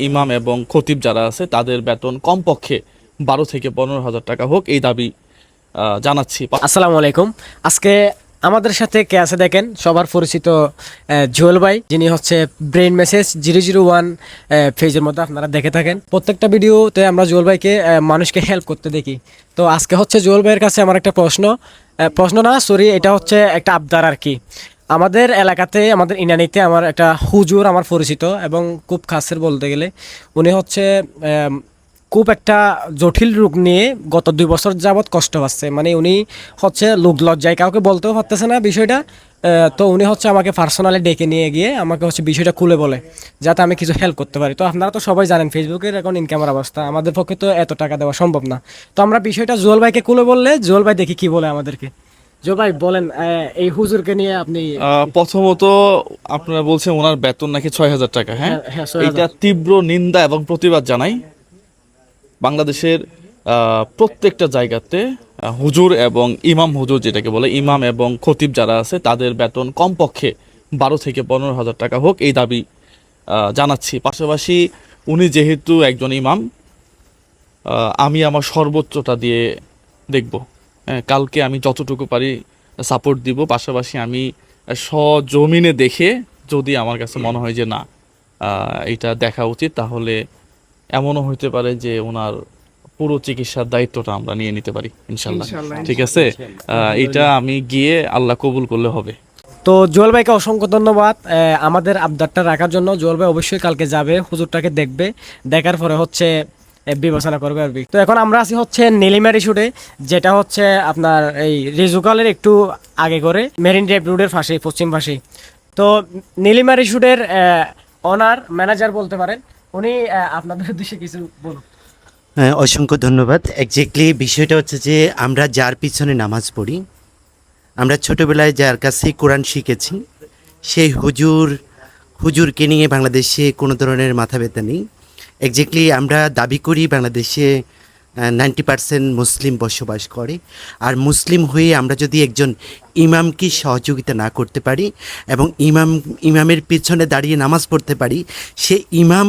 ইমাম এবং খতিব যারা আছে তাদের বেতন কমপক্ষে 12 থেকে 15,000 টাকা হোক, এই দাবি জানাচ্ছি। আসসালামু আলাইকুম। আজকে আমাদের সাথে কে আছে দেখেন, সবার পরিচিত জুয়েল ভাই, যিনি হচ্ছে ব্রেইন মেসেজ 001 পেজের মধ্যে আপনারা দেখে থাকেন। প্রত্যেকটা ভিডিওতে আমরা জুয়েল ভাইকে মানুষকে হেল্প করতে দেখি। তো আজকে হচ্ছে জুয়েল ভাইয়ের কাছে আমার একটা প্রশ্ন না সরি, এটা হচ্ছে একটা আবদার আর কি। আমাদের এলাকাতে, আমাদের ইনানিতে আমার একটা হুজুর আমার পরিচিত এবং খুব খাসের বলতে গেলে, উনি হচ্ছে খুব একটা জটিল রোগ নিয়ে গত 2 বছর যাবৎ কষ্ট পাচ্ছে। মানে উনি হচ্ছে লোক লজ্জায় কাউকে বলতেও পারতেছে না বিষয়টা। তো উনি হচ্ছে আমাকে পার্সোনালি ডেকে নিয়ে গিয়ে আমাকে হচ্ছে বিষয়টা খুলে বলে, যাতে আমি কিছু হেল্প করতে পারি। তো আপনারা তো সবাই জানেন ফেসবুকের এখন ইনকামের অবস্থা, আমাদের পক্ষে তো এত টাকা দেওয়া সম্ভব না। তো আমরা বিষয়টা জুয়েল ভাইকে খুলে বললে জুয়েল ভাই দেখি কি বলে আমাদেরকে। জুয়েল ভাই বলেন, এই হুজুরকে নিয়ে আপনি। প্রথমত আপনারা বলছেন ওনার বেতন নাকি 6,000 টাকা। হ্যাঁ, হ্যাঁ 6,000। এটা তীব্র নিন্দা এবং প্রতিবাদ জানাই। বাংলাদেশের প্রত্যেকটা জায়গাতে হুজুর এবং ইমাম, হুজুর যেটাকে বলে, ইমাম এবং খতিব যারা আছে তাদের বেতন কমপক্ষে 12 থেকে 15,000 টাকা হোক, এই দাবি জানাচ্ছি। পাশাপাশি উনি যেহেতু একজন ইমাম, আমি আমার সর্বোচ্চটা দিয়ে দেখব। কালকে আমি যতটুকু পারি সাপোর্ট দিব। পাশাপাশি আমি সজমিনে দেখে যদি আমার কাছে মনে হয় যে না এটা দেখা উচিত, তাহলে এমনও হইতে পারে যে ওনার পুরো চিকিৎসার দায়িত্বটা আমরা নিয়ে নিতে পারি ইনশাল্লাহ। ঠিক আছে, এটা আমি গিয়ে আল্লাহ কবুল করলে হবে। তো জুয়েল ভাইকে অসংখ্য ধন্যবাদ আমাদের আবদারটা রাখার জন্য। জুয়েল ভাই অবশ্যই কালকে যাবে, হুজুরটাকে দেখবে, দেখার পরে হচ্ছে বিবেচনা করবে আর কি। তো এখন আমরা আছি হচ্ছে নীলিমারি শুটে, যেটা হচ্ছে আপনার এই রিজুকালের একটু আগে করে মেরিন ড্রাইভ রোডের পাশে, পশ্চিম পাশে। তো নীলিমারি শুটের ওনার ম্যানেজার বলতে পারেন, উনি আপনাদের উদ্দেশ্যে কিছু বলুন। হ্যাঁ, অসংখ্য ধন্যবাদ। একজ্যাক্টলি বিষয়টা হচ্ছে যে আমরা যার পিছনে নামাজ পড়ি, আমরা ছোটোবেলায় যার কাছে কোরআন শিখেছি, সেই হুজুরকে নিয়ে বাংলাদেশে কোনো ধরনের মাথা ব্যথা নেই। একজ্যাক্টলি আমরা দাবি করি বাংলাদেশে 90% মুসলিম বসবাস করে। আর মুসলিম হয়ে আমরা যদি একজন ইমামকে সহযোগিতা না করতে পারি এবং ইমামের পিছনে দাঁড়িয়ে নামাজ পড়তে পারি, সে ইমাম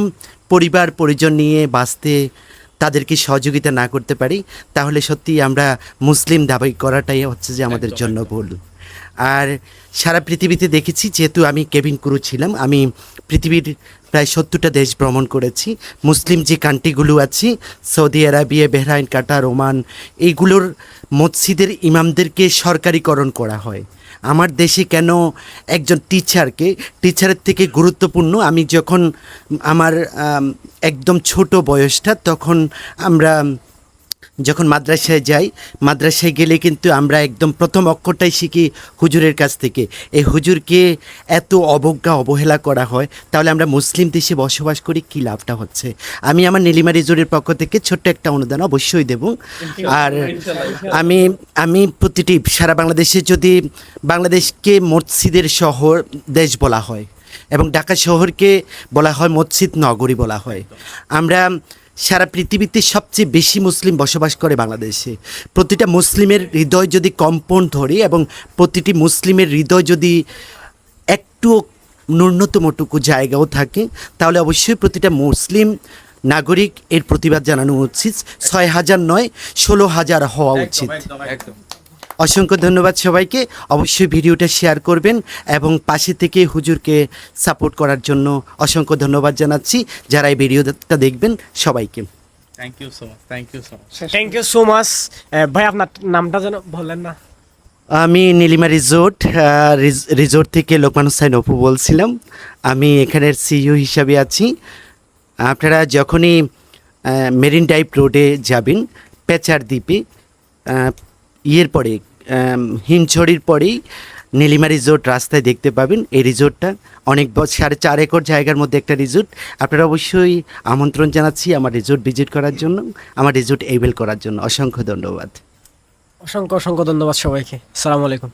পরিবার পরিজন নিয়ে বাঁচতে তাদেরকে সহযোগিতা না করতে পারি, তাহলে সত্যি আমরা মুসলিম দাবি করাটাই হচ্ছে যে আমাদের জন্য ভুল। আর সারা পৃথিবীতে দেখেছি, যেহেতু আমি কেবিন ক্রু ছিলাম, আমি পৃথিবীর প্রায় 70টা দেশ ভ্রমণ করেছি। মুসলিম যে কান্ট্রিগুলো আছে, সৌদি আরবিয়া, বাহরাইন, কাতার, ওমান, এইগুলোর মসজিদের ইমামদেরকে সরকারিকরণ করা হয়। আমার দেশে কেন একজন টিচারের থেকে গুরুত্বপূর্ণ? আমি যখন আমার একদম ছোট বয়সটা, তখন আমরা যখন মাদ্রাসায় গেলে কিন্তু আমরা একদম প্রথম অক্ষরটাই শিখি হুজুরের কাছ থেকে। এই হুজুরকে এত অবহেলা করা হয়, তাহলে আমরা মুসলিম দেশে বসবাস করি, কী লাভটা হচ্ছে? আমি আমার নীলিমা রিজোর্টের পক্ষ থেকে ছোট্ট একটা অনুদান অবশ্যই দেব। আর আমি প্রতিটি সারা বাংলাদেশে, যদি বাংলাদেশকে মসজিদের শহর দেশ বলা হয় এবং ঢাকা শহরকে বলা হয় মসজিদ নগরী বলা হয়, আমরা সারা পৃথিবীতে সবচেয়ে বেশি মুসলিম বসবাস করে বাংলাদেশে। প্রতিটা মুসলিমের হৃদয় যদি কম্পন ধরে এবং প্রতিটি মুসলিমের হৃদয় যদি একটু ন্যূনতমটুকু জায়গাও থাকে, তাহলে অবশ্যই প্রতিটা মুসলিম নাগরিক এর প্রতিবাদ জানানো উচিত। 6,000 নয়, 16,000 হওয়া উচিত। অসংখ্য ধন্যবাদ সবাইকে। অবশ্যই ভিডিওটা শেয়ার করবেন এবং পাশে থেকে হুজুরকে সাপোর্ট করার জন্য অসংখ্য ধন্যবাদ জানাচ্ছি যারা এই ভিডিওটা দেখবেন সবাইকে। Thank you so much, thank you so much. Thank you so much. ভাই আপনার নামটা যেন বললেন না। আমি নীলিমা রিজোর্ট থেকে লোকমান হোসেন অপু বলছিলাম। আমি এখানের সিইও হিসাবে আছি। আপনারা যখনই মেরিন ড্রাইভ রোডে যাবেন, পেচার দ্বীপে পরে হিমছড়ির পরেই নীলিমা রিজোর্ট রাস্তায় দেখতে পাবেন। এই রিজোর্টটা অনেক 4.5 একর জায়গার মধ্যে একটা রিজোর্ট। আপনারা অবশ্যই আমন্ত্রণ জানাচ্ছি আমার রিজোর্ট ভিজিট করার জন্য, আমার রিজোর্ট এভেল করার জন্য। অসংখ্য ধন্যবাদ। অসংখ্য ধন্যবাদ সবাইকে। আসসালামু আলাইকুম।